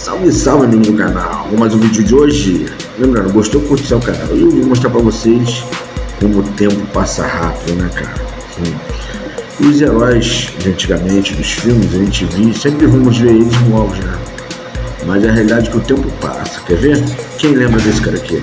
Salve, salve, amigo do canal. Mais um vídeo de hoje. Lembrando, gostou, curte o seu canal. E eu vou mostrar pra vocês como o tempo passa rápido, né, cara? Os heróis de antigamente, dos filmes, a gente via, sempre vamos ver eles novos, né? Mas a realidade é que o tempo passa. Quer ver? Quem lembra desse cara aqui?